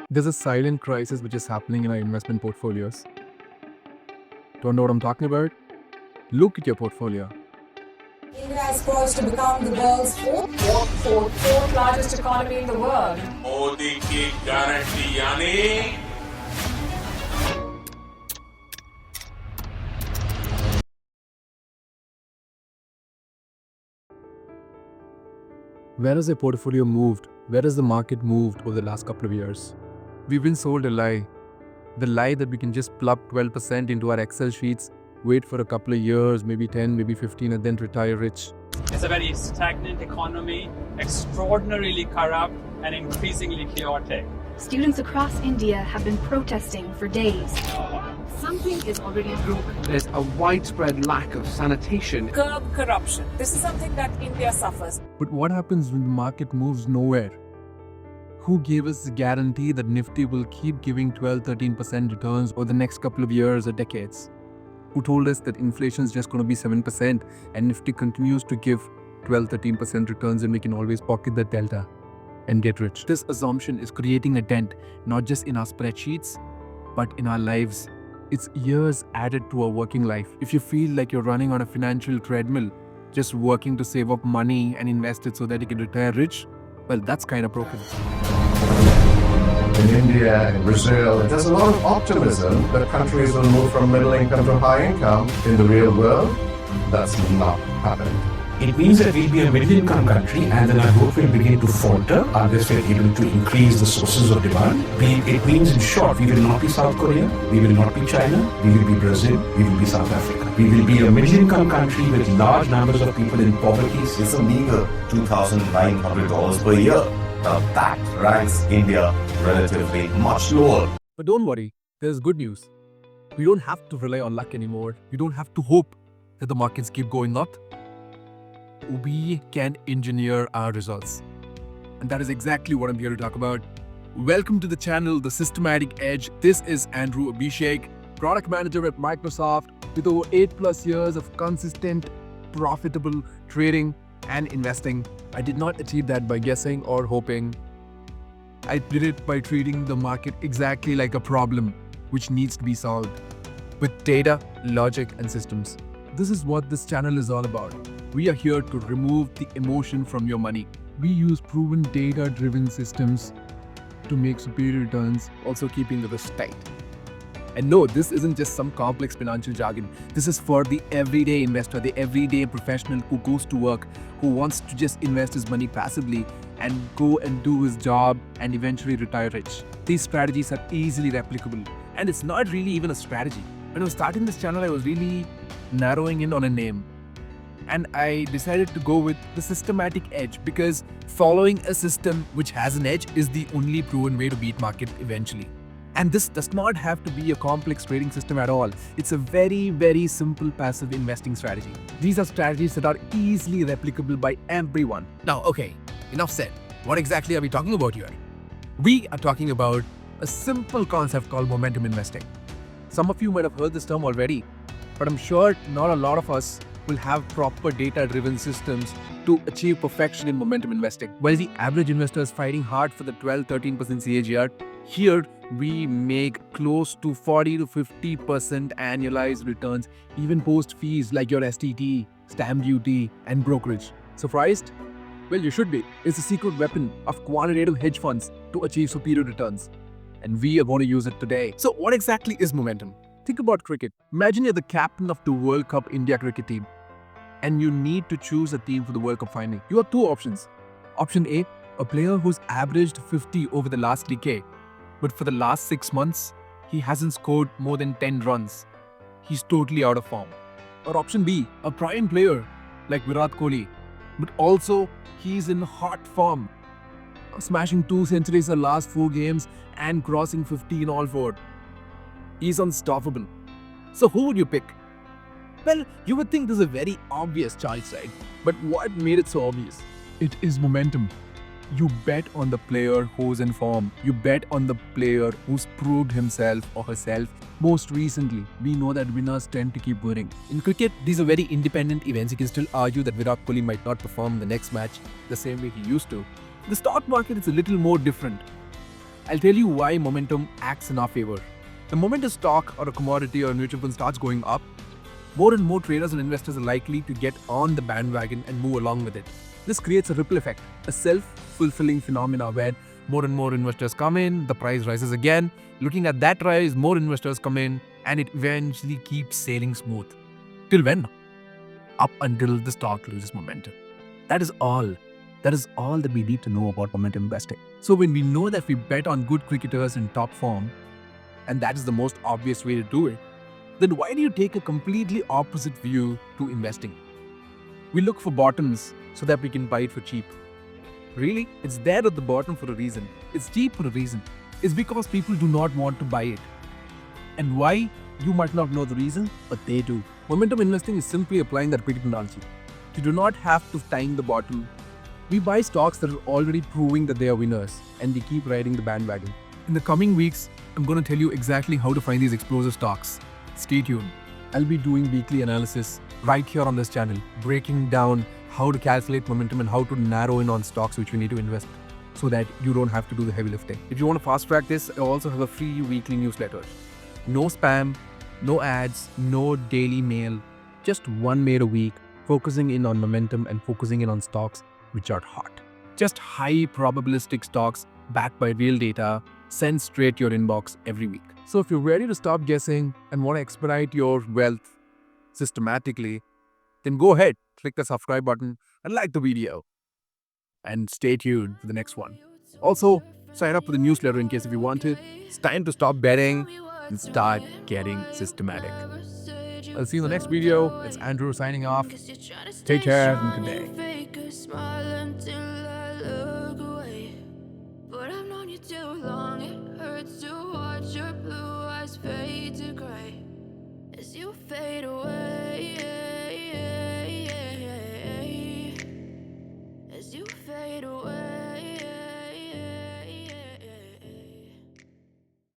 There's a silent crisis which is happening in our investment portfolios. Don't know what I'm talking about? Look at your portfolio. India is poised to become the world's fourth largest economy in the world. Modi की guarantee यानी Where has the portfolio moved? Where has the market moved over the last couple of years? We've been sold a lie. The lie that we can just plug 12% into our Excel sheets, wait for a couple of years, maybe 10, maybe 15, and then retire rich. It's a very stagnant economy, extraordinarily corrupt and increasingly chaotic. Students across India have been protesting for days. Something is already broken. There's a widespread lack of sanitation. Curb corruption. This is something that India suffers. But what happens when the market moves nowhere? Who gave us the guarantee that Nifty will keep giving 12-13% returns over the next couple of years or decades? Who told us that inflation is just going to be 7% and Nifty continues to give 12-13% returns and we can always pocket that delta and get rich? This assumption is creating a dent, not just in our spreadsheets, but in our lives. It's years added to our working life. If you feel like you're running on a financial treadmill, just working to save up money and invest it so that you can retire rich, well, that's kind of broken. In India, in Brazil, there's a lot of optimism that countries will move from middle income to high income. In the real world, that's not happening. It means that we'll be a middle-income country and then our growth will begin to falter unless we're able to increase the sources of demand. It means, in short, we will not be South Korea, we will not be China, we will be Brazil, we will be South Africa. We will be a middle-income country with large numbers of people in poverty. It's a meager $2,900 per year. Now that ranks India relatively much lower. But don't worry, there's good news. We don't have to rely on luck anymore. We don't have to hope that the markets keep going up. We can engineer our results. And that is exactly what I'm here to talk about. Welcome to the channel, The Systematic Edge. This is Andrew Abhishek, product manager at Microsoft with over 8+ years of consistent, profitable trading and investing. I did not achieve that by guessing or hoping. I did it by treating the market exactly like a problem which needs to be solved with data, logic, and systems. This is what this channel is all about. We are here to remove the emotion from your money. We use proven data-driven systems to make superior returns, also keeping the risk tight. And no, this isn't just some complex financial jargon. This is for the everyday investor, the everyday professional who goes to work, who wants to just invest his money passively and go and do his job and eventually retire rich. These strategies are easily replicable. And it's not really even a strategy. When I was starting this channel, I was really narrowing in on a name. And I decided to go with the systematic edge because following a system which has an edge is the only proven way to beat market eventually. And this does not have to be a complex trading system at all. It's a very, very simple passive investing strategy. These are strategies that are easily replicable by everyone. Now, okay, enough said. What exactly are we talking about here? We are talking about a simple concept called momentum investing. Some of you might have heard this term already, but I'm sure not a lot of us will have proper data-driven systems to achieve perfection in momentum investing. While the average investor is fighting hard for the 12-13% CAGR, here we make close to 40-50% annualized returns, even post fees like your STT, stamp duty, and brokerage. Surprised? Well, you should be. It's a secret weapon of quantitative hedge funds to achieve superior returns. And we are going to use it today. So what exactly is momentum? Think about cricket. Imagine you're the captain of the World Cup India cricket team and you need to choose a team for the World Cup final. You have two options. Option A, a player who's averaged 50 over the last decade, but for the last 6 months, he hasn't scored more than 10 runs. He's totally out of form. Or option B, a prime player like Virat Kohli, but also he's in hot form, smashing 2 centuries in the last 4 games and crossing 50 in all 4. He's unstoppable. So who would you pick? Well, you would think this is a very obvious choice, right? But what made it so obvious? It is momentum. You bet on the player who's in form. You bet on the player who's proved himself or herself most recently. We know that winners tend to keep winning. In cricket, these are very independent events. You can still argue that Virat Kohli might not perform the next match the same way he used to. The stock market is a little more different. I'll tell you why momentum acts in our favor. The moment a stock or a commodity or a mutual fund starts going up, more and more traders and investors are likely to get on the bandwagon and move along with it. This creates a ripple effect, a self-fulfilling phenomena where more and more investors come in, the price rises again. Looking at that rise, more investors come in, and it eventually keeps sailing smooth. Till when? Up until the stock loses momentum. That is all. That is all that we need to know about momentum investing. So when we know that we bet on good cricketers in top form, and that is the most obvious way to do it, then why do you take a completely opposite view to investing? We look for bottoms so that we can buy it for cheap. Really? It's there at the bottom for a reason. It's cheap for a reason. It's because people do not want to buy it. And why? You might not know the reason, but they do. Momentum investing is simply applying that cricket analogy. You do not have to time the bottle. We buy stocks that are already proving that they are winners, and we keep riding the bandwagon. In the coming weeks, I'm going to tell you exactly how to find these explosive stocks. Stay tuned. I'll be doing weekly analysis right here on this channel, breaking down how to calculate momentum and how to narrow in on stocks which we need to invest so that you don't have to do the heavy lifting. If you want to fast track this, I also have a free weekly newsletter. No spam, no ads, no daily mail, just one mail a week, focusing in on momentum and focusing in on stocks which are hot. Just high probabilistic stocks backed by real data sent straight to your inbox every week. So if you're ready to stop guessing and want to expedite your wealth systematically, then go ahead, click the subscribe button and like the video. And stay tuned for the next one. Also, sign up for the newsletter in case if you want it. It's time to stop betting and start getting systematic. I'll see you in the next video. It's Andrew signing off. Take care and good day. But I've known you too long, it hurts to watch your blue eyes fade to gray as you fade away, as you fade away.